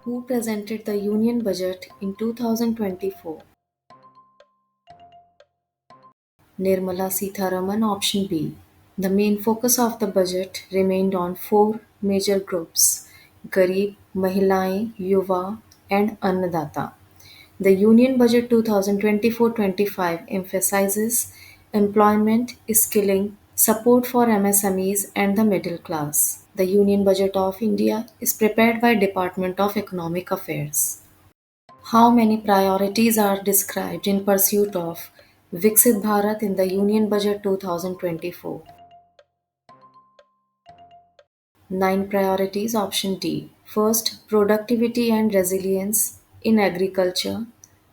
Who presented the Union Budget in 2024? Nirmala Sitharaman, option B. The main focus of the budget remained on four major groups: Garib, Mahilaएं, Yuva, and Annadata. The Union Budget 2024-25 emphasizes employment, skilling, support for MSMEs and the middle class. The Union Budget of India is prepared by Department of Economic Affairs. How many priorities are described in pursuit of Viksit Bharat in the Union Budget 2024? 9 priorities. Option D. First, productivity and resilience in agriculture.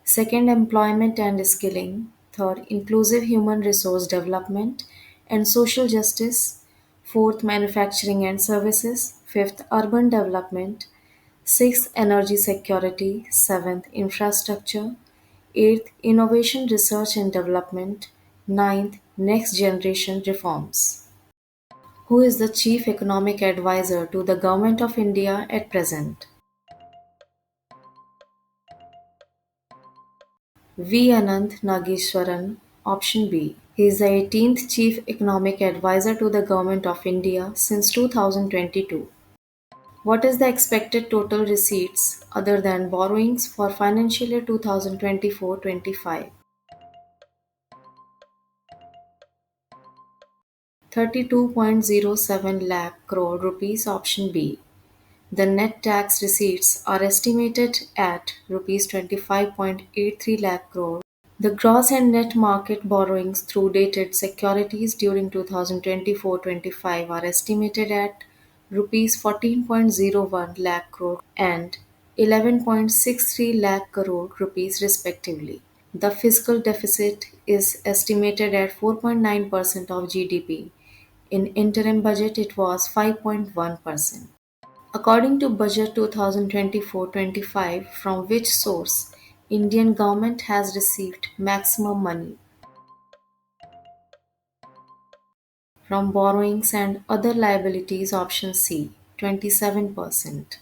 Second, employment and skilling. Third, inclusive human resource development and social justice. Fourth, manufacturing and services. Fifth, urban development. Sixth, energy security. Seventh, infrastructure. Eighth, innovation, research and development. Ninth, next generation reforms. Who is the Chief Economic Advisor to the Government of India at present? V. Anant Nageswaran, option B. He is the 18th Chief Economic Advisor to the Government of India since 2022. What is the expected total receipts other than borrowings for financial year 2024-25? 32.07 lakh crore rupees, option B. The net tax receipts are estimated at rupees 25.83 lakh crore. The gross and net market borrowings through dated securities during 2024-25 are estimated at rupees 14.01 lakh crore and 11.63 lakh crore rupees respectively. The fiscal deficit is estimated at 4.9% of GDP. In interim budget it was 5.1%. According to Budget 2024-25, from which source Indian government has received maximum money? From borrowings and other liabilities, option C, 27%.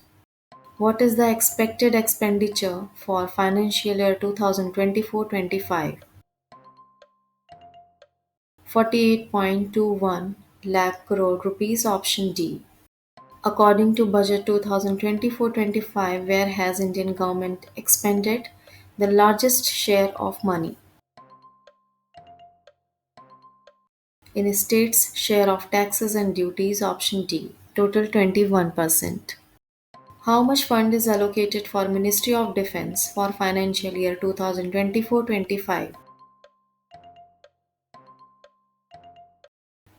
What is the expected expenditure for financial year 2024-25? 48.21 lakh crore rupees, option D. According to Budget 2024-25, where has Indian government expended the largest share of money? In states' share of taxes and duties, option D, total 21%. How much fund is allocated for Ministry of Defence for financial year 2024-25?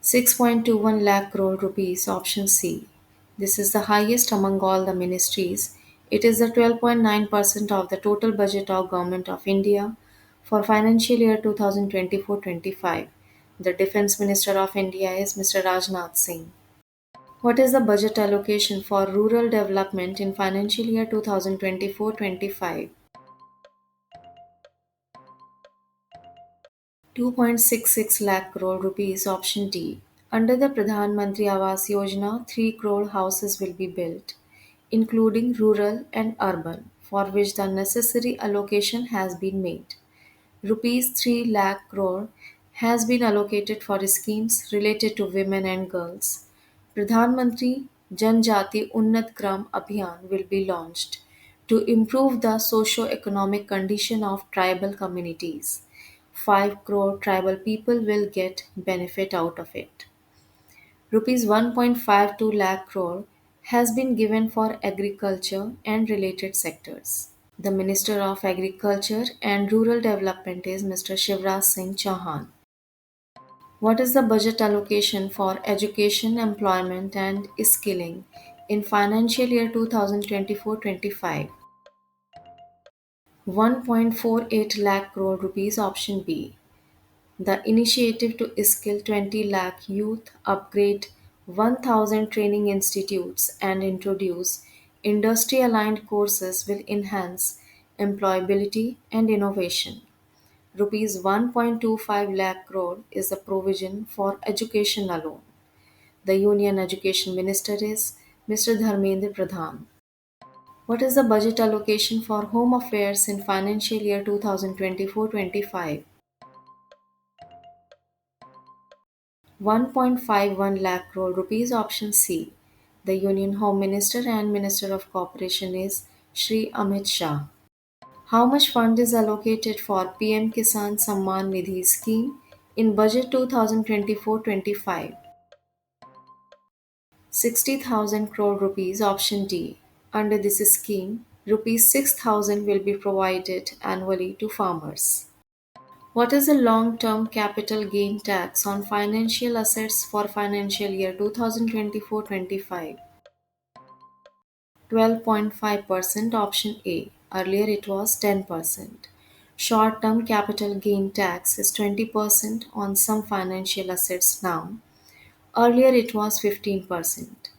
6.21 lakh crore rupees, option C. This is the highest among all the ministries. It is the 12.9% of the total budget of Government of India for financial year 2024-25. The Defence Minister of India is Mr. Rajnath Singh. What is the budget allocation for rural development in financial year 2024-25? 2.66 lakh crore rupees, option D. Under the Pradhan Mantri Awas Yojana, 3 crore houses will be built, including rural and urban, for which the necessary allocation has been made. Rupees 3 lakh crore has been allocated for schemes related to women and girls. Pradhan Mantri Janjati Unnat Gram Abhiyan will be launched to improve the socio-economic condition of tribal communities. 5 crore tribal people will get benefit out of it. Rupees 1.52 lakh crore has been given for agriculture and related sectors. The Minister of Agriculture and Rural Development is Mr. Shivraj Singh Chauhan. What is the budget allocation for education, employment and skilling in financial year 2024-25? 1.48 lakh crore rupees, option B. The initiative to skill 20 lakh youth, upgrade 1,000 training institutes and introduce industry-aligned courses will enhance employability and innovation. Rupees 1.25 lakh crore is the provision for education alone. The Union Education Minister is Mr. Dharmendra Pradhan. What is the budget allocation for Home Affairs in financial year 2024-25? 1.51 lakh crore rupees. Option C. The Union Home Minister and Minister of Cooperation is Shri Amit Shah. How much fund is allocated for PM Kisan Samman Nidhi scheme in budget 2024-25? 60,000 crore rupees. Option D. Under this scheme, rupees 6,000 will be provided annually to farmers. What is the long-term capital gain tax on financial assets for financial year 2024-25? 12.5%. Option A. Earlier it was 10%. Short-term capital gain tax is 20% on some financial assets now. Earlier it was 15%.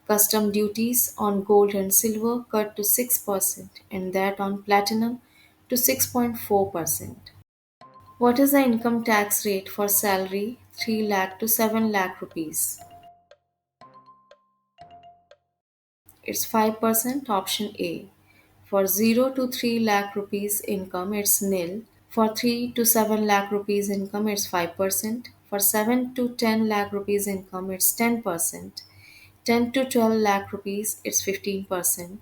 Custom duties on gold and silver cut to 6% and that on platinum to 6.4%. What is the income tax rate for salary 3 lakh to 7 lakh rupees? It's 5%. Option A. For 0 to 3 lakh rupees income, it's nil. For 3 to 7 lakh rupees income, it's 5%. For 7 to 10 lakh rupees income, it's 10%. 10 to 12 lakh rupees, it's 15%.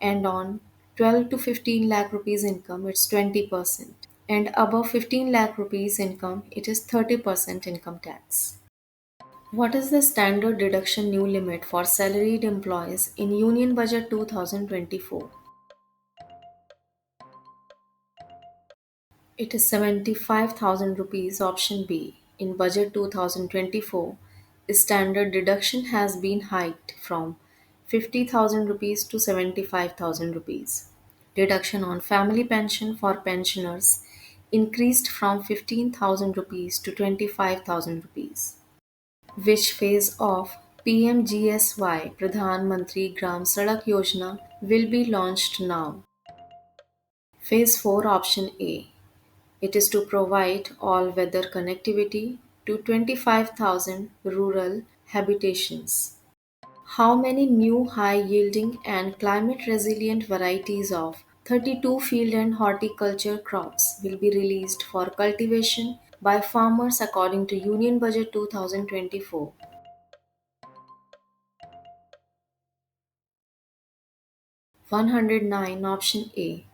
And on 12 to 15 lakh rupees income, it's 20%. And above 15 lakh rupees income, it is 30% income tax. What is the standard deduction new limit for salaried employees in Union Budget 2024? It is 75,000 rupees. Option B. In Budget 2024, standard deduction has been hiked from 50,000 rupees to 75,000 rupees. Deduction on family pension for pensioners increased from 15,000 rupees to 25,000 rupees. Which phase of PMGSY Pradhan Mantri Gram Sadak Yojana will be launched now? Phase 4. Option A. It is to provide all-weather connectivity to 25,000 rural habitations. How many new high-yielding and climate-resilient varieties of 32 field and horticulture crops will be released for cultivation by farmers according to Union Budget 2024? 109. Option A.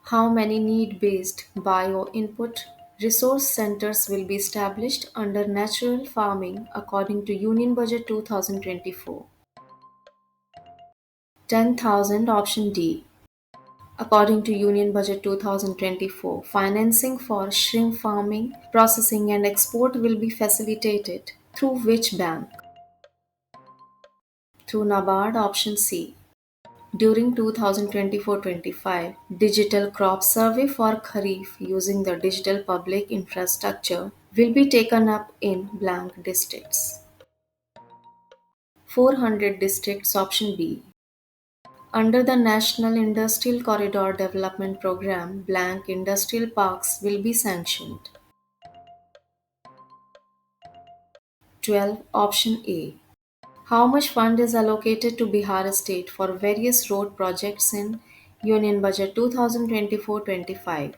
How many need-based bio-input resource centers will be established under natural farming according to Union Budget 2024? 10,000. Option D. According to Union Budget 2024, financing for shrimp farming, processing and export will be facilitated through which bank? Through NABARD. Option C. During 2024-25, digital crop survey for Kharif using the digital public infrastructure will be taken up in blank districts. 400 districts. Option B. Under the National Industrial Corridor Development Program, blank industrial parks will be sanctioned. 12. Option A. How much fund is allocated to Bihar state for various road projects in Union Budget 2024-25?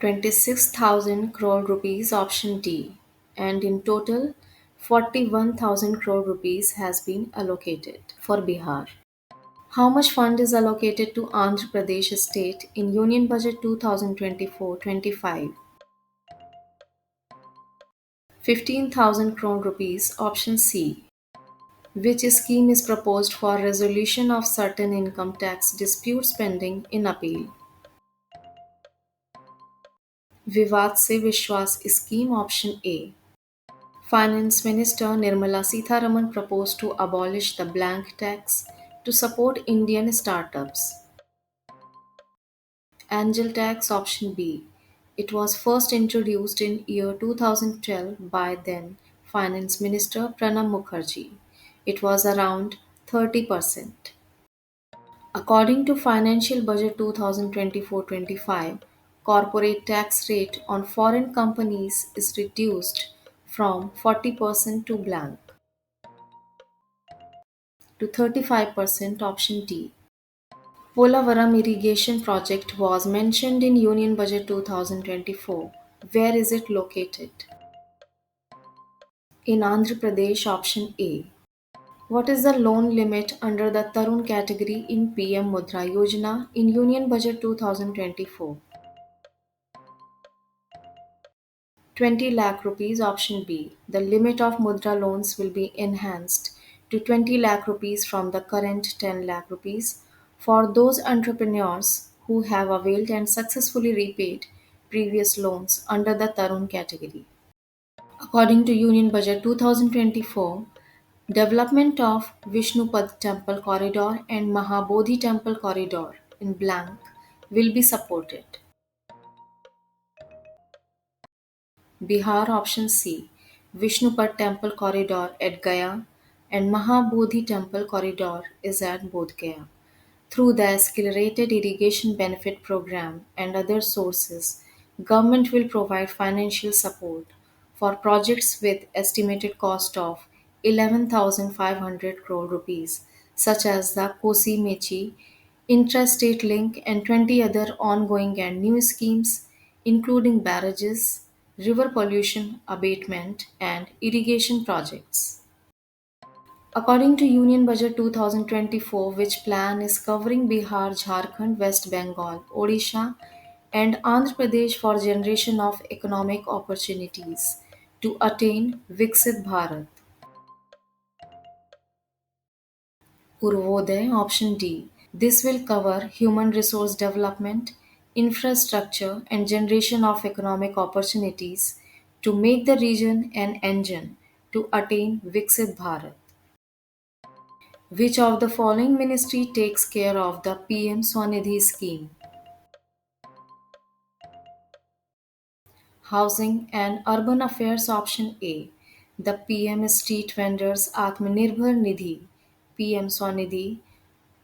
26,000 crore rupees. Option D. And in total, 41,000 crore rupees has been allocated for Bihar. How much fund is allocated to Andhra Pradesh state in Union Budget 2024-25? 15,000 crore rupees. Option C. Which scheme is proposed for resolution of certain income tax disputes pending in appeal? Vivad se Vishwas scheme. Option A. Finance Minister Nirmala Sitharaman proposed to abolish the blank tax to support Indian startups. Angel tax. Option B. It was first introduced in year 2012 by then Finance Minister Pranab Mukherjee. It was around 30%. According to Financial Budget 2024-25, corporate tax rate on foreign companies is reduced from 40% to blank to 35%, option D. Polavaram irrigation project was mentioned in Union Budget 2024. Where is it located? In Andhra Pradesh, option A. What is the loan limit under the Tarun category in PM Mudra Yojana in Union Budget 2024? 20 lakh rupees, option B. The limit of Mudra loans will be enhanced to 20 lakh rupees from the current 10 lakh rupees for those entrepreneurs who have availed and successfully repaid previous loans under the Tarun category. According to Union Budget 2024, development of Vishnupad Temple Corridor and Mahabodhi Temple Corridor in blank will be supported. Bihar, option C. Vishnupad Temple Corridor at Gaya and Mahabodhi Temple Corridor is at Bodh Gaya. Through the Accelerated Irrigation Benefit Program and other sources, government will provide financial support for projects with estimated cost of 11,500 crore rupees, such as the Kosi Mechi Intrastate Link and 20 other ongoing and new schemes, including barrages, river pollution abatement, and irrigation projects. According to Union Budget 2024, which plan is covering Bihar, Jharkhand, West Bengal, Odisha, and Andhra Pradesh for generation of economic opportunities to attain Viksit Bharat. Purvodaya, option D. This will cover human resource development, infrastructure, and generation of economic opportunities to make the region an engine to attain Viksit Bharat. Which of the following ministry takes care of the PM Swanidhi scheme? Housing and Urban Affairs, option A. The PM Street Vendors Atmanirbhar Nidhi PM Swanidhi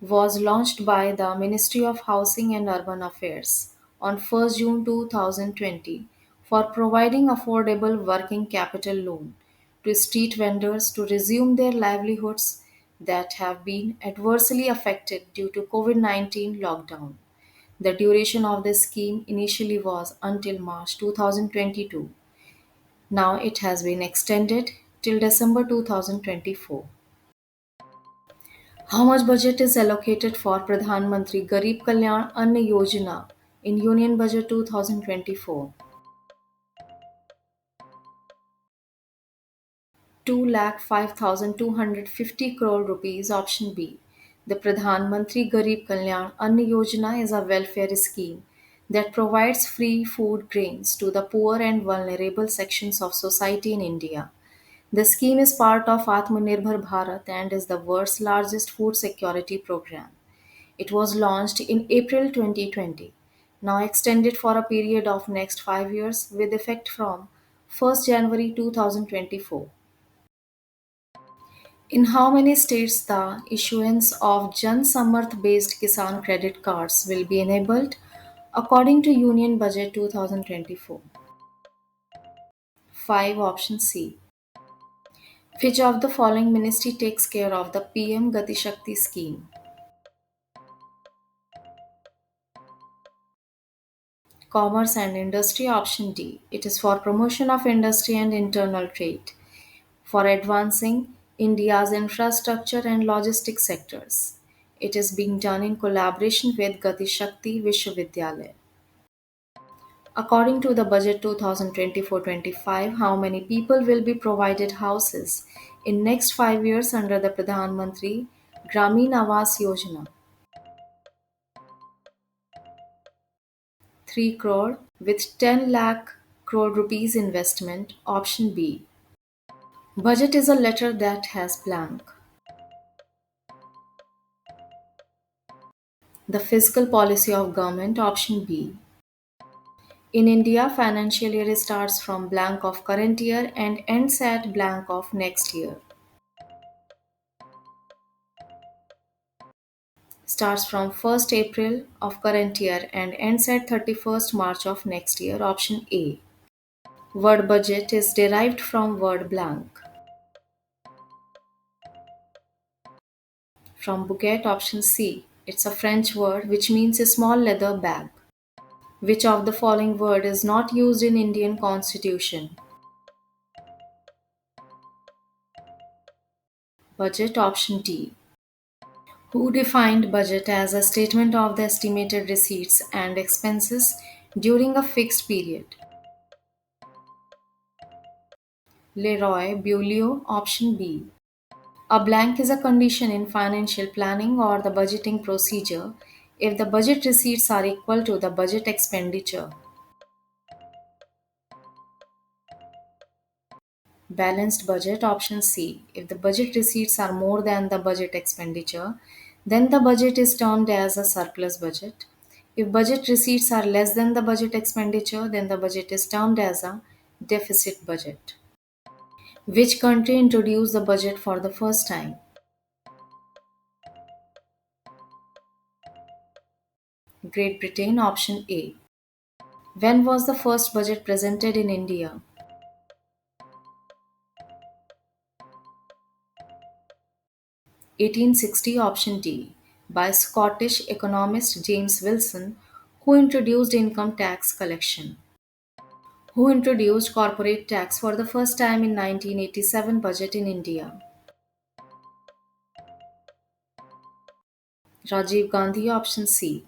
was launched by the Ministry of Housing and Urban Affairs on 1st June 2020 for providing affordable working capital loan to street vendors to resume their livelihoods that have been adversely affected due to COVID-19 lockdown. The duration of the scheme initially was until March 2022. Now it has been extended till December 2024. How much budget is allocated for Pradhan Mantri Garib Kalyan Ann Yojana in Union Budget 2024? 2,05,250 crore rupees, option B. The Pradhan Mantri Garib Kalyan Ann Yojana is a welfare scheme that provides free food grains to the poor and vulnerable sections of society in India. The scheme is part of Atmanirbhar Bharat and is the world's largest food security program. It was launched in April 2020, now extended for a period of next 5 years with effect from 1st January 2024. In how many states the issuance of Jan Samarth based Kisan credit cards will be enabled according to Union Budget 2024? 5, option C. Which of the following ministry takes care of the PM Gati Shakti scheme? Commerce and Industry, option D. It is for promotion of industry and internal trade, for advancing India's infrastructure and logistics sectors. It is being done in collaboration with Gati Shakti Vishwavidyalaya. According to the budget 2024-25, how many people will be provided houses in next 5 years under the Pradhan Mantri Gramin Awas Yojana? 3 crore with 10 lakh crore rupees investment, option B. Budget is a letter that has blank. The fiscal policy of government, option B. In India, financial year starts from blank of current year and ends at blank of next year. Starts from 1st April of current year and ends at 31st March of next year, option A. Word budget is derived from word blank. From bouquet, option C. It's a French word which means a small leather bag. Which of the following word is not used in Indian Constitution? Budget, option D. Who defined budget as a statement of the estimated receipts and expenses during a fixed period? Leroy Beaulieu, option B. A blank is a condition in financial planning or the budgeting procedure if the budget receipts are equal to the budget expenditure. Balanced budget, option C. If the budget receipts are more than the budget expenditure, then the budget is termed as a surplus budget. If budget receipts are less than the budget expenditure, then the budget is termed as a deficit budget. Which country introduced the budget for the first time? Great Britain, option A. When was the first budget presented in India? 1860, option D. By Scottish economist James Wilson, who introduced income tax collection. Who introduced corporate tax for the first time in 1987 budget in India? Rajiv Gandhi, option C.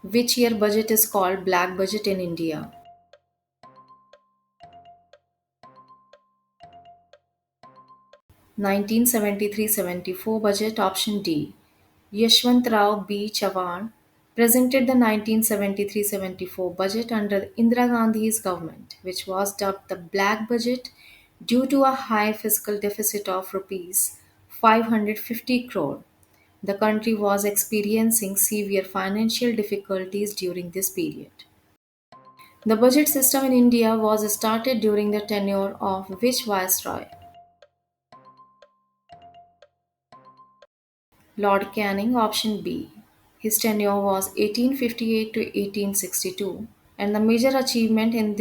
Which year budget is called black budget in India? 1973-74 budget, option D. Yashwantrao B. Chavan presented the 1973-74 budget under Indira Gandhi's government, which was dubbed the Black Budget due to a high fiscal deficit of rupees 550 crore. The country was experiencing severe financial difficulties during this period. The budget system in India was started during the tenure of which viceroy? Lord Canning, option B. His tenure was 1858 to 1862, and the major achievement in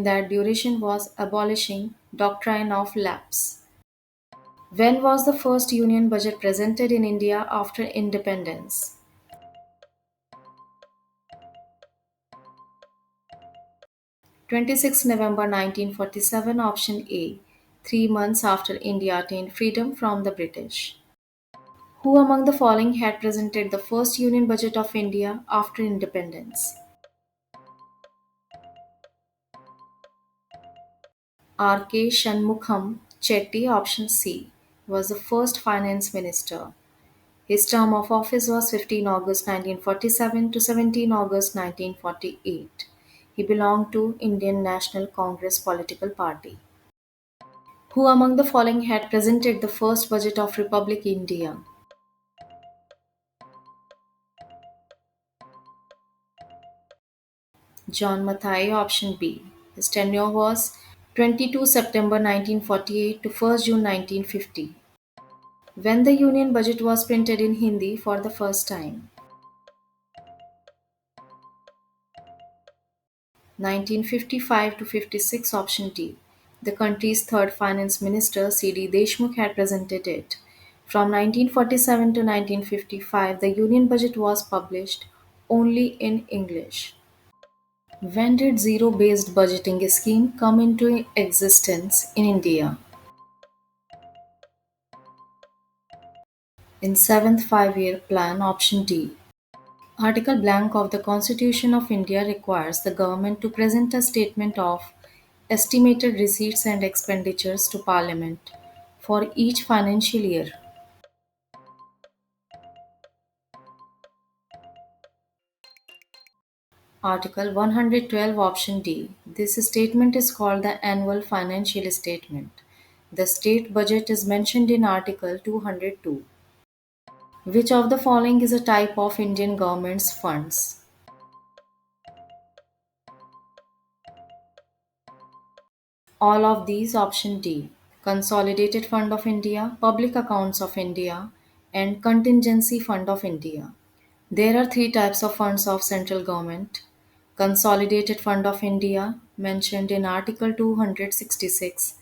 that duration was abolishing doctrine of lapse. When was the first union budget presented in India after independence? 26 November 1947, option A. 3 months after India attained freedom from the British. Who among the following had presented the first Union Budget of India after independence? R.K. Shanmukham Chetty, option C, was the first finance minister. His term of office was 15 August 1947 to 17 August 1948. He belonged to Indian National Congress political party. Who among the following had presented the first budget of Republic India? John Mathai, option B. His tenure was 22 September 1948 to 1st June 1950, when the Union Budget was printed in Hindi for the first time. 1955 to 56, option D. The country's third finance minister, C.D. Deshmukh, had presented it. From 1947 to 1955, the Union Budget was published only in English. When did zero-based budgeting scheme come into existence in India? In 7th Five-Year Plan, option D. Article blank of the Constitution of India requires the government to present a statement of estimated receipts and expenditures to Parliament for each financial year. Article 112, option D. This statement is called the Annual Financial Statement. The state budget is mentioned in Article 202. Which of the following is a type of Indian government's funds? All of these, option D. Consolidated Fund of India, Public Accounts of India, and Contingency Fund of India. There are three types of funds of central government. Consolidated Fund of India, mentioned in Article 266.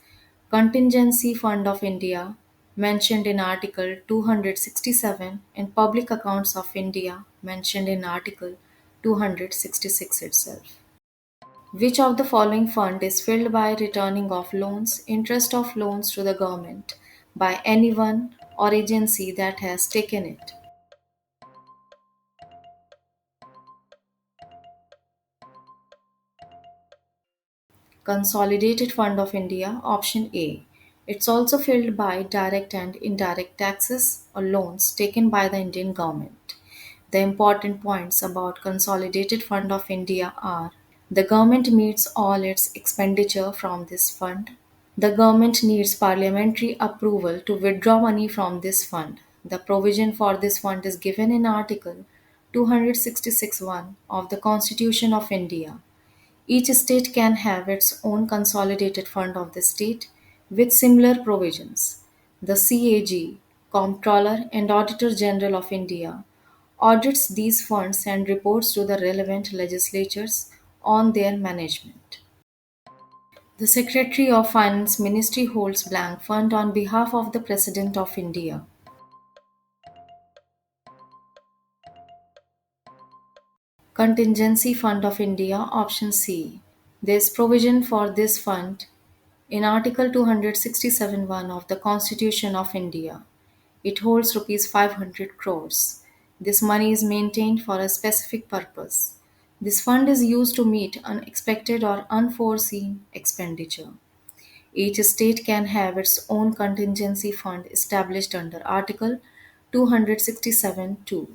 Contingency Fund of India, mentioned in Article 267 and Public Accounts of India mentioned in Article 266 itself. Which of the following fund is filled by returning of loans, interest of loans to the government by anyone or agency that has taken it? Consolidated Fund of India, option A. It's also filled by direct and indirect taxes or loans taken by the Indian government. The important points about Consolidated Fund of India are: the government meets all its expenditure from this fund. The government needs parliamentary approval to withdraw money from this fund. The provision for this fund is given in Article 266(1) of the Constitution of India. Each state can have its own consolidated fund of the state with similar provisions. The CAG, Comptroller and Auditor General of India, audits these funds and reports to the relevant legislatures on their management. The Secretary of Finance Ministry holds blank fund on behalf of the President of India. Contingency Fund of India, option C. There is provision for this fund in Article 267(1) of the Constitution of India. It holds Rs 500 crores. This money is maintained for a specific purpose. This fund is used to meet unexpected or unforeseen expenditure. Each state can have its own contingency fund established under Article 267(2).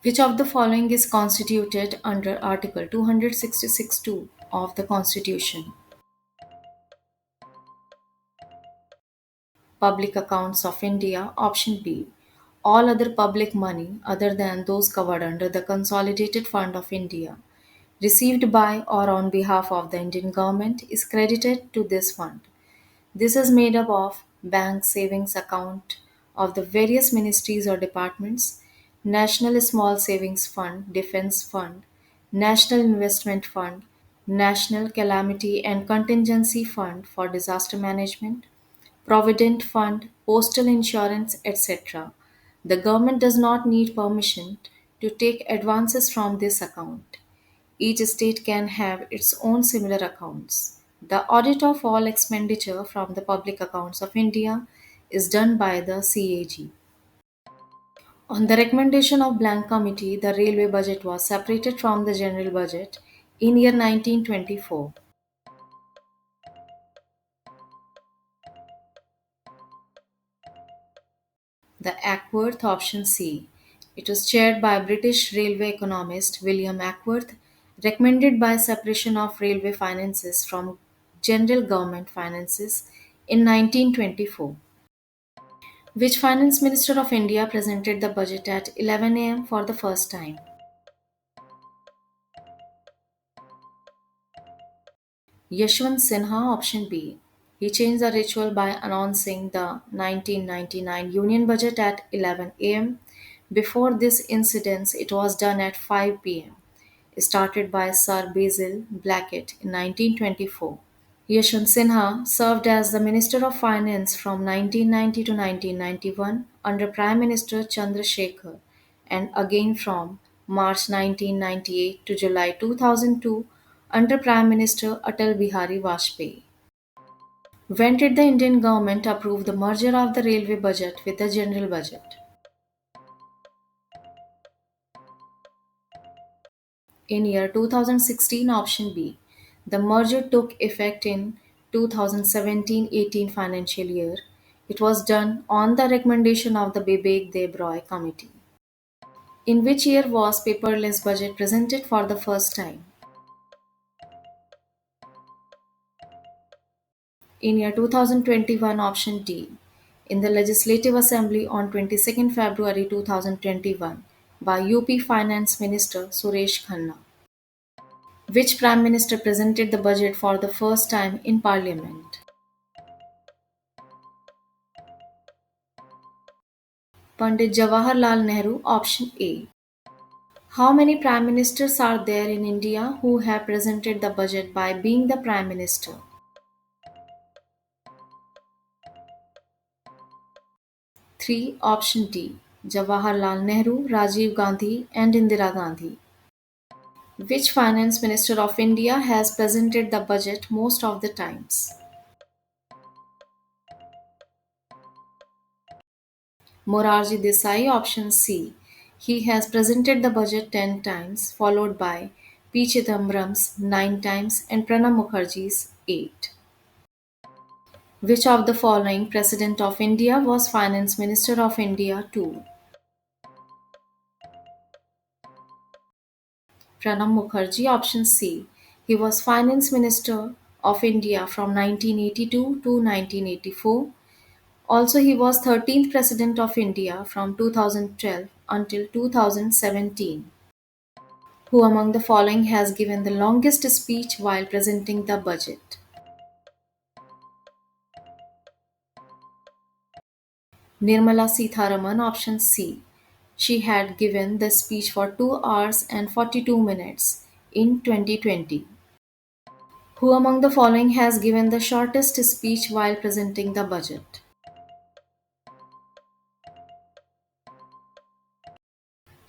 Which of the following is constituted under Article 266(2) of the Constitution? Public Accounts of India, option B. All other public money other than those covered under the Consolidated Fund of India received by or on behalf of the Indian government is credited to this fund. This is made up of bank savings account of the various ministries or departments, National Small Savings Fund, Defense Fund, National Investment Fund, National Calamity and Contingency Fund for Disaster Management, Provident Fund, Postal Insurance, etc. The government does not need permission to take advances from this account. Each state can have its own similar accounts. The audit of all expenditure from the public accounts of India is done by the CAG. On the recommendation of Blank Committee, the railway budget was separated from the general budget in year 1924. The Ackworth, option C. It was chaired by British railway economist William Ackworth, recommended by separation of railway finances from general government finances in 1924. Which Finance Minister of India presented the budget at 11 a.m. for the first time? Yashwant Sinha, option B. He changed the ritual by announcing the 1999 Union Budget at 11 a.m. Before this incident, it was done at 5 p.m., started by Sir Basil Blackett in 1924. Yashwant Sinha served as the Minister of Finance from 1990 to 1991 under Prime Minister Chandrasekhar and again from March 1998 to July 2002 under Prime Minister Atal Bihari Vajpayee. When did the Indian government approve the merger of the railway budget with the general budget? In year 2016, option B. The merger took effect in 2017-18 financial year. It was done on the recommendation of the Bibek Debroy Committee. In which year was paperless budget presented for the first time? In year 2021, option D. In the Legislative Assembly on 22nd February 2021 by UP Finance Minister Suresh Khanna. Which Prime Minister presented the budget for the first time in Parliament? Pandit Jawaharlal Nehru, option A. How many Prime Ministers are there in India who have presented the budget by being the Prime Minister? 3. Option D. Jawaharlal Nehru, Rajiv Gandhi, and Indira Gandhi. Which finance minister of India has presented the budget most of the times? Morarji Desai, option C. He has presented the budget 10 times, followed by P. Chidambaram's 9 times and Pranab Mukherjee's 8. Which of the following President of India was Finance Minister of India too? Pranab Mukherjee, option C. He was Finance Minister of India from 1982 to 1984. Also, he was 13th President of India from 2012 until 2017. Who among the following has given the longest speech while presenting the budget? Nirmala Sitharaman, option C. She had given the speech for 2 hours and 42 minutes in 2020. Who among the following has given the shortest speech while presenting the budget?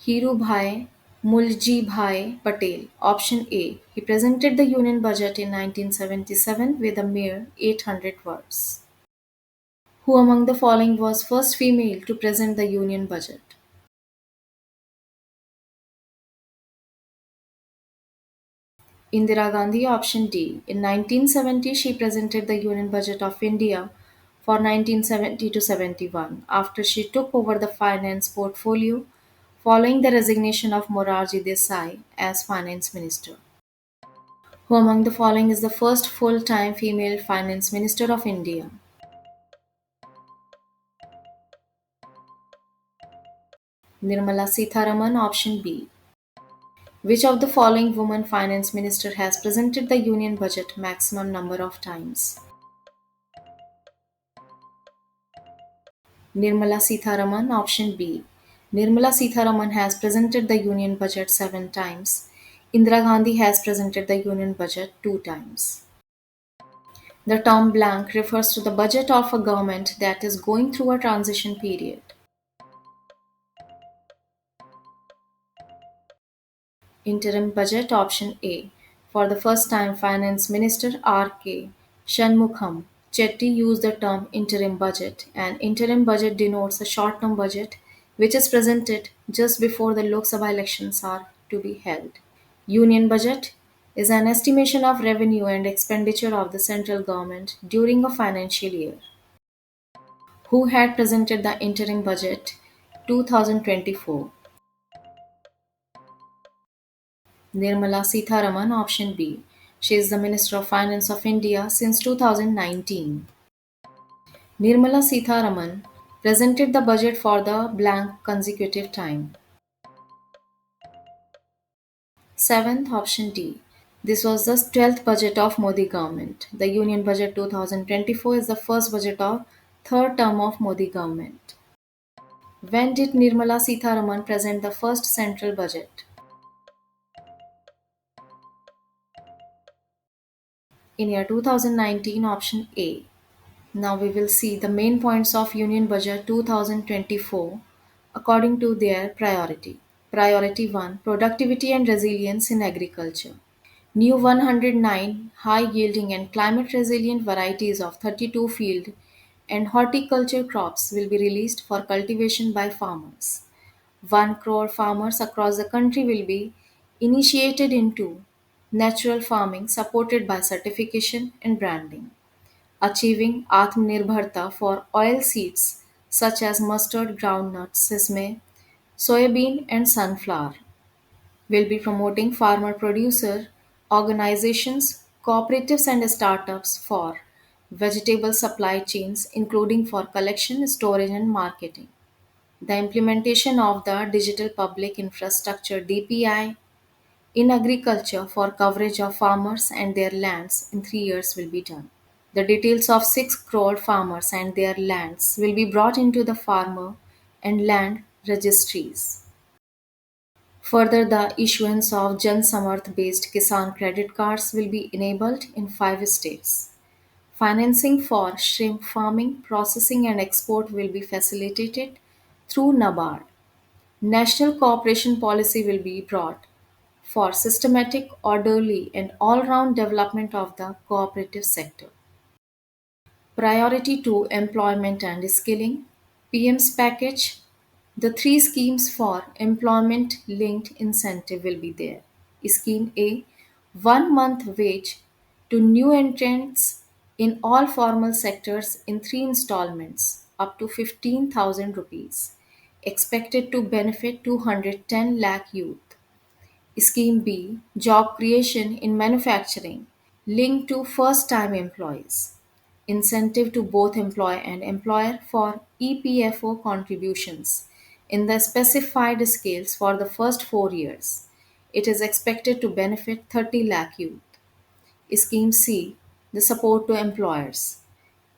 Hirubhai Muljibhai Patel. Option A. He presented the Union Budget in 1977 with a mere 800 words. Who among the following was first female to present the Union Budget? Indira Gandhi, option D. In 1970, she presented the Union Budget of India for 1970 to 71 after she took over the finance portfolio following the resignation of Morarji Desai as finance minister. Who among the following is the first full-time female finance minister of India? Nirmala Sitharaman, option B. Which of the following woman finance minister has presented the union budget maximum number of times? Nirmala Sitharaman, option B. Nirmala Sitharaman has presented the union budget 7 times. Indira Gandhi has presented the union budget 2 times. The term blank refers to the budget of a government that is going through a transition period. Interim budget, option A. For the first time, Finance Minister R.K. Shanmugham Chetty used the term interim budget. An interim budget denotes a short-term budget which is presented just before the Lok Sabha elections are to be held. Union budget is an estimation of revenue and expenditure of the central government during a financial year. Who had presented the interim budget 2024? Nirmala Sitharaman, option B. She is the Minister of Finance of India since 2019. Nirmala Sitharaman presented the budget for the blank consecutive time. Seventh, option D. This was the 12th budget of Modi government. The Union Budget 2024 is the first budget of third term of Modi government. When did Nirmala Sitharaman present the first central budget? In year 2019, option A. Now we will see the main points of Union Budget 2024 according to their priority. Priority 1, Productivity and Resilience in Agriculture. New 109 high-yielding and climate-resilient varieties of 32 field and horticulture crops will be released for cultivation by farmers. 1 crore farmers across the country will be initiated into natural farming supported by certification and branding. Achieving Atmanirbharta for oil seeds such as mustard, groundnut, sesame, soybean, and sunflower. Will be promoting farmer producer organizations, cooperatives, and startups for vegetable supply chains, including for collection, storage, and marketing. The implementation of the Digital Public Infrastructure DPI in agriculture for coverage of farmers and their lands in 3 years will be done. The details of 6 crore farmers and their lands will be brought into the farmer and land registries. Further, the issuance of Jan Samarth based Kisan credit cards will be enabled in 5 states. Financing for shrimp farming, processing, and export will be facilitated through NABARD. National cooperation policy will be brought for systematic, orderly, and all round development of the cooperative sector. Priority to employment and skilling. PM's package. The three schemes for employment linked incentive will be there. Scheme A, 1 month wage to new entrants in all formal sectors in three installments, up to 15,000 rupees, expected to benefit 210 lakh youth. Scheme B, job creation in manufacturing linked to first time employees. Incentive to both employer and employer for EPFO contributions in the specified scales for the first 4 years. It is expected to benefit 30 lakh youth. Scheme C, the support to employers.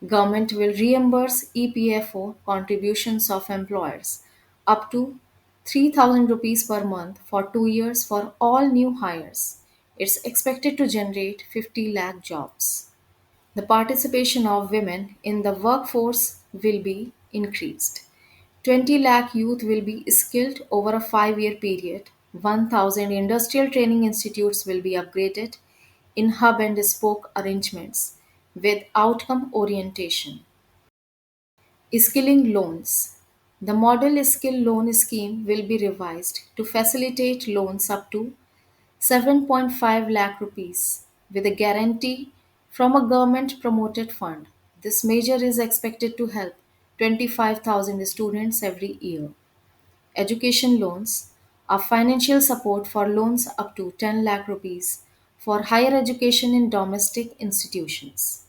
Government will reimburse EPFO contributions of employers up to 3,000 rupees per month for 2 years for all new hires. It's expected to generate 50 lakh jobs. The participation of women in the workforce will be increased. 20 lakh youth will be skilled over a 5 year period. 1,000 industrial training institutes will be upgraded in hub and spoke arrangements with outcome orientation. Skilling loans. The model skill loan scheme will be revised to facilitate loans up to 7.5 lakh rupees with a guarantee from a government promoted fund. This measure is expected to help 25,000 students every year. Education loans are financial support for loans up to 10 lakh rupees for higher education in domestic institutions.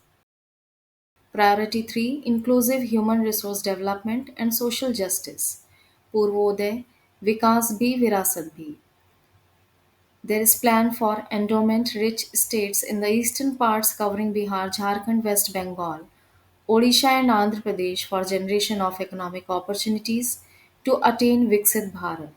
Priority 3, inclusive human resource development and social justice. Purvodaya Vikas Bhi Virasat Bhi. There is plan for endowment-rich states in the eastern parts covering Bihar, Jharkhand, West Bengal, Odisha and Andhra Pradesh for generation of economic opportunities to attain Viksit Bharat.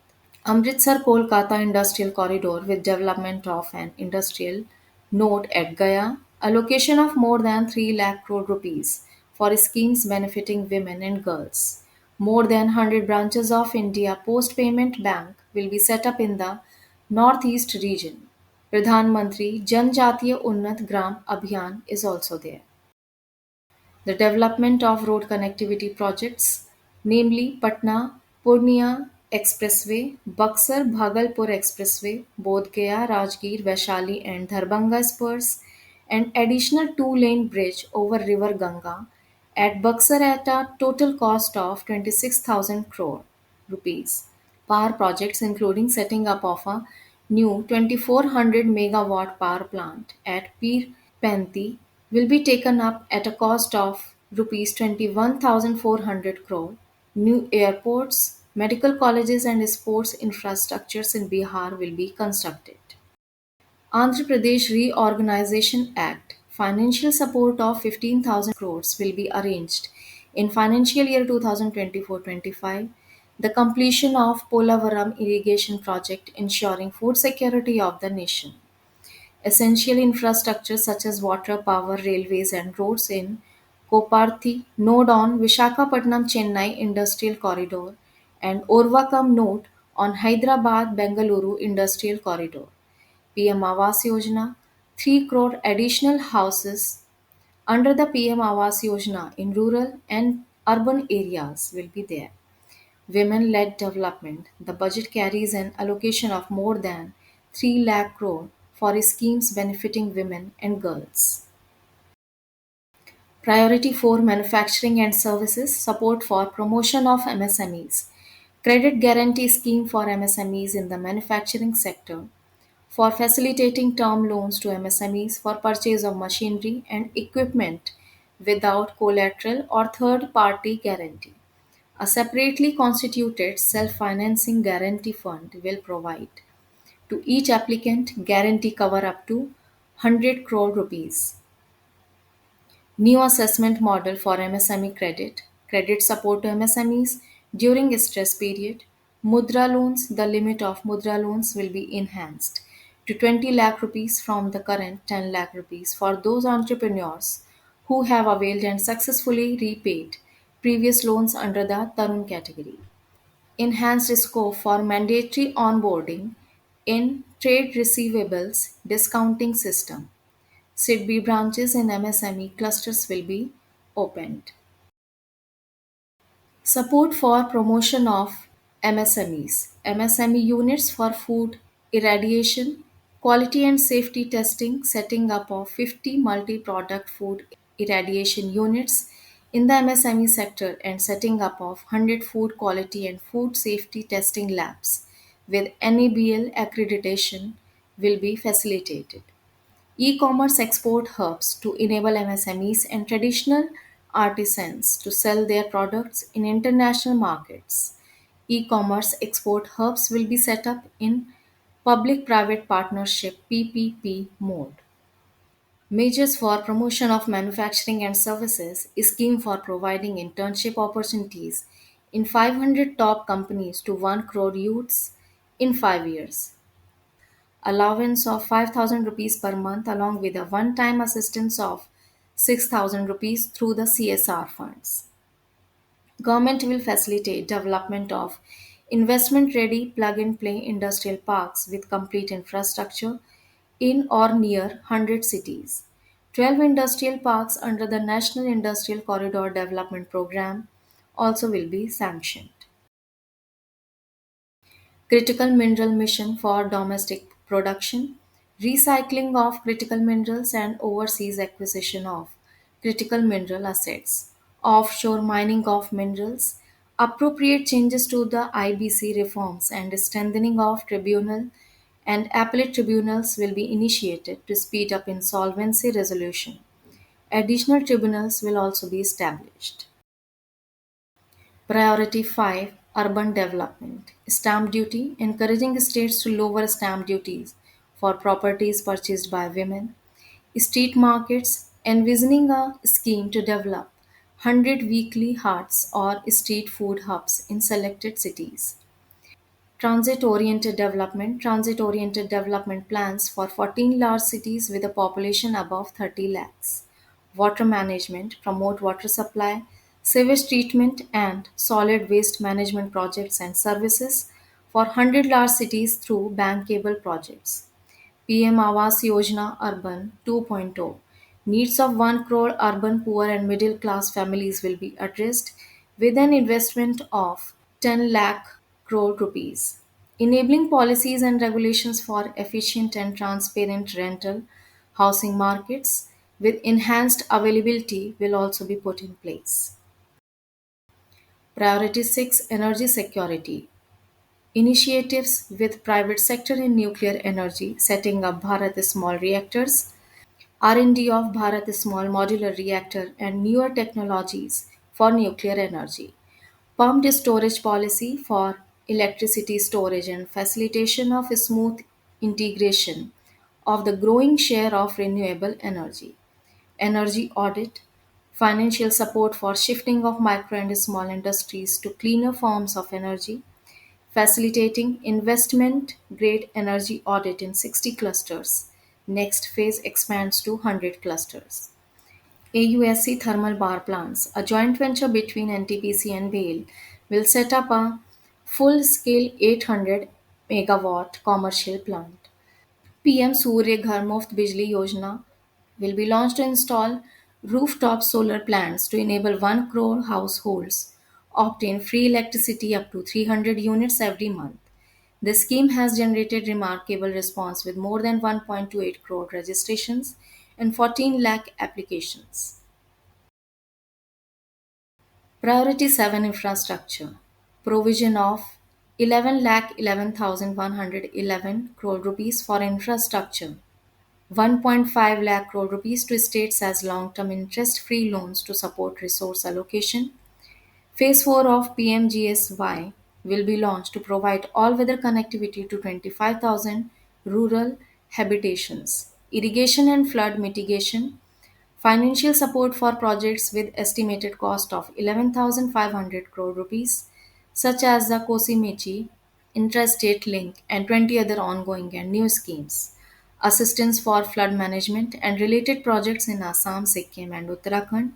Amritsar Kolkata Industrial Corridor with development of an industrial node at Gaya, allocation of more than 3 lakh crore rupees for schemes benefiting women and girls. More than 100 branches of India Post Payment Bank will be set up in the Northeast region. Pradhan Mantri Janjatiya Unnat Gram Abhiyan is also there. The development of road connectivity projects, namely Patna Purnia Expressway, Buxar Bhagalpur Expressway, Bodh Gaya, Rajgir, Vaishali, and Dharbanga spurs, and additional two-lane bridge over River Ganga at Buxar at a total cost of 26,000 crore rupees. Power projects including setting up of a new 2400 megawatt power plant at Pir Panti will be taken up at a cost of rupees 21,400 crore. New airports, medical colleges and sports infrastructures in Bihar will be constructed. Andhra Pradesh Reorganization Act financial support of 15,000 crores will be arranged in financial year 2024-25. The completion of Polavaram irrigation project ensuring food security of the nation. Essential infrastructure such as water, power, railways, and roads in Koparthi node on Vishakhapatnam Chennai Industrial Corridor and Orvakam node on Hyderabad Bengaluru Industrial Corridor. PM Awas Yojana, 3 crore additional houses under the PM Awas Yojana in rural and urban areas will be there. Women led development. The budget carries an allocation of more than 3 lakh crore for schemes benefiting women and girls. Priority 4, manufacturing and services, support for promotion of MSMEs. Credit guarantee scheme for MSMEs in the manufacturing sector for facilitating term loans to MSMEs for purchase of machinery and equipment without collateral or third party guarantee. A separately constituted self-financing guarantee fund will provide to each applicant guarantee cover up to 100 crore rupees. New assessment model for MSME credit, credit support to MSMEs during stress period. Mudra loans, the limit of Mudra loans will be enhanced to 20 lakh rupees from the current 10 lakh rupees for those entrepreneurs who have availed and successfully repaid previous loans under the Tarun category. Enhanced scope for mandatory onboarding in trade receivables discounting system. SIDB branches in MSME clusters will be opened. Support for promotion of MSMEs. MSME units for food irradiation, quality and safety testing, setting up of 50 multi-product food irradiation units in the MSME sector and setting up of 100 food quality and food safety testing labs with NABL accreditation will be facilitated. E-commerce export hubs to enable MSMEs and traditional artisans to sell their products in international markets. E-commerce export hubs will be set up in public-private partnership PPP mode. Measures for promotion of manufacturing and services, a scheme for providing internship opportunities in 500 top companies to 1 crore youths in 5 years. Allowance of 5,000 rupees per month along with a one-time assistance of 6,000 rupees through the CSR funds. Government will facilitate development of investment-ready plug-and-play industrial parks with complete infrastructure in or near 100 cities. 12 industrial parks under the National Industrial Corridor Development Program also will be sanctioned. Critical mineral mission for domestic production, recycling of critical minerals and overseas acquisition of critical mineral assets, offshore mining of minerals, appropriate changes to the IBC reforms and strengthening of tribunal and appellate tribunals will be initiated to speed up insolvency resolution. Additional tribunals will also be established. Priority 5 Urban Development. Stamp duty encouraging states to lower stamp duties for properties purchased by women. Street markets envisioning a scheme to develop 100 weekly huts or street food hubs in selected cities. Transit oriented development plans for 14 large cities with a population above 30 lakhs. Water management, promote water supply, sewage treatment, and solid waste management projects and services for 100 large cities through bankable projects. PM Awas Yojana Urban 2.0. Needs of 1 crore urban poor and middle class families will be addressed with an investment of 10 lakh crore rupees. Enabling policies and regulations for efficient and transparent rental housing markets with enhanced availability will also be put in place. Priority 6 Energy Security. Initiatives with private sector in nuclear energy, setting up Bharat Small Reactors, R&D of Bharat Small Modular Reactor and newer technologies for nuclear energy. Pumped storage policy for electricity storage and facilitation of smooth integration of the growing share of renewable energy. Energy audit, financial support for shifting of micro and small industries to cleaner forms of energy, facilitating investment grade energy audit in 60 clusters. Next phase expands to 100 clusters. AUSC thermal power plants, a joint venture between NTPC and BAIL, will set up a full scale 800 megawatt commercial plant. PM Surya Ghar Muft Bijli Yojana will be launched to install rooftop solar plants to enable 1 crore households obtain free electricity up to 300 units every month. The scheme has generated remarkable response with more than 1.28 crore registrations and 14 lakh applications. Priority 7 Infrastructure. Provision of 11 lakh 11,111 crore rupees for infrastructure. 1.5 lakh crore rupees to states as long-term interest-free loans to support resource allocation. Phase 4 of PMGSY will be launched to provide all-weather connectivity to 25,000 rural habitations. Irrigation and flood mitigation. Financial support for projects with estimated cost of 11,500 crore rupees, such as the Kosi Mechi, Intrastate Link, and 20 other ongoing and new schemes. assistance for flood management and related projects in Assam, Sikkim, and Uttarakhand,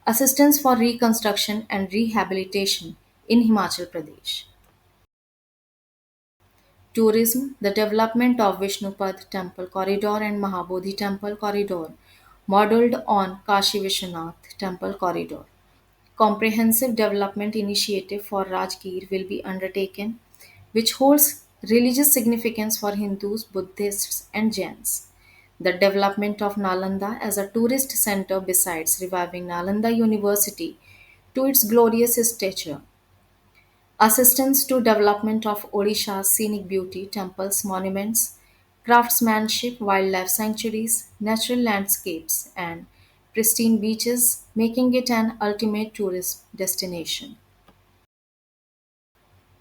assistance for reconstruction and rehabilitation in Himachal Pradesh. Tourism, the development of Vishnupad Temple Corridor and Mahabodhi Temple Corridor, modeled on Kashi Vishwanath Temple Corridor. Comprehensive development initiative for Rajgir will be undertaken, which holds religious significance for Hindus, Buddhists, and Jains. The development of Nalanda as a tourist center besides reviving Nalanda University to its glorious stature. Assistance to development of Odisha's scenic beauty, temples, monuments, craftsmanship, wildlife sanctuaries, natural landscapes, and pristine beaches, making it an ultimate tourist destination.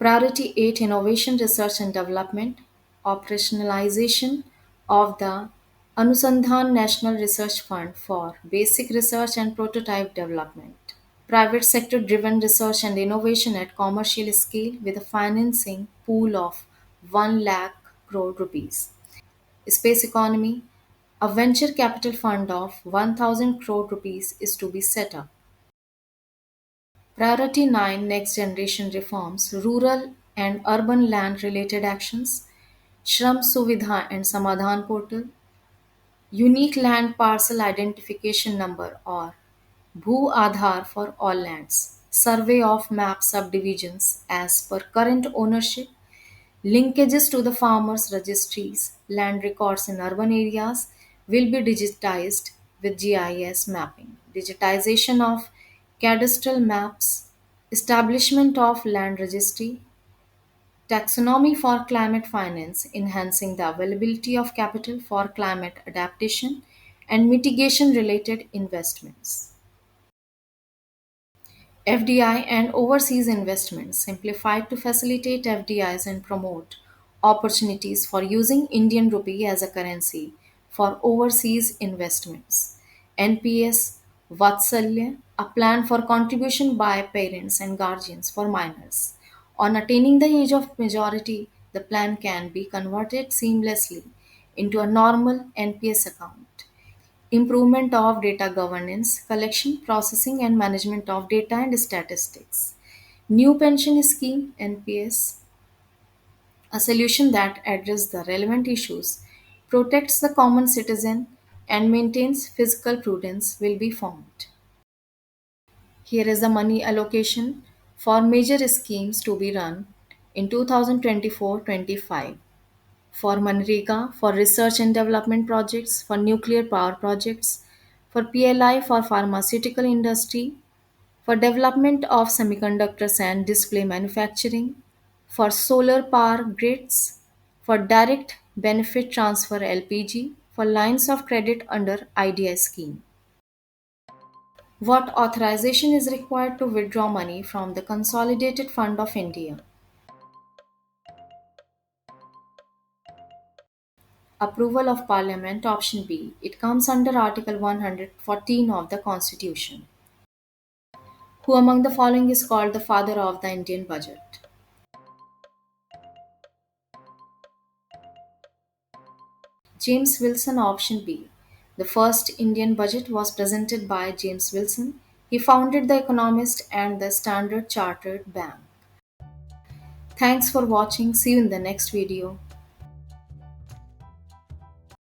Priority 8, Innovation, Research and Development, operationalization of the Anusandhan National Research Fund for basic research and prototype development. Private sector driven research and innovation at commercial scale with a financing pool of 1 lakh crore rupees. Space economy, a venture capital fund of 1000 crore rupees is to be set up. Priority 9, Next generation reforms, rural and urban land related actions, Shram Suvidha and Samadhan portal, unique land parcel identification number or Bhu Aadhaar for all lands, survey of map subdivisions as per current ownership, linkages to the farmers' registries, land records in urban areas will be digitized with GIS mapping, digitization of cadastral maps, establishment of land registry, taxonomy for climate finance, enhancing the availability of capital for climate adaptation and mitigation related investments. FDI and overseas investments simplified to facilitate FDIs and promote opportunities for using Indian rupee as a currency for overseas investments. NPS Vatsalya, a plan for contribution by parents and guardians for minors. On attaining the age of majority, the plan can be converted seamlessly into a normal NPS account. Improvement of data governance, collection, processing, and management of data and statistics. New pension scheme NPS, a solution that addresses the relevant issues, protects the common citizen, and maintains fiscal prudence will be formed. Here is the money allocation for major schemes to be run in 2024-25. For Manrega, for research and development projects, for nuclear power projects, for PLI for pharmaceutical industry, for development of semiconductors and display manufacturing, for solar power grids, for direct benefit transfer LPG, for lines of credit under IDI scheme. What authorization is required to withdraw money from the Consolidated Fund of India? Approval of Parliament option B. It comes under Article 114 of the Constitution. Who among the following is called the father of the Indian budget? James Wilson option B. The first Indian budget was presented by James Wilson. He founded The Economist and the Standard Chartered Bank. Thanks for watching. See you in the next video.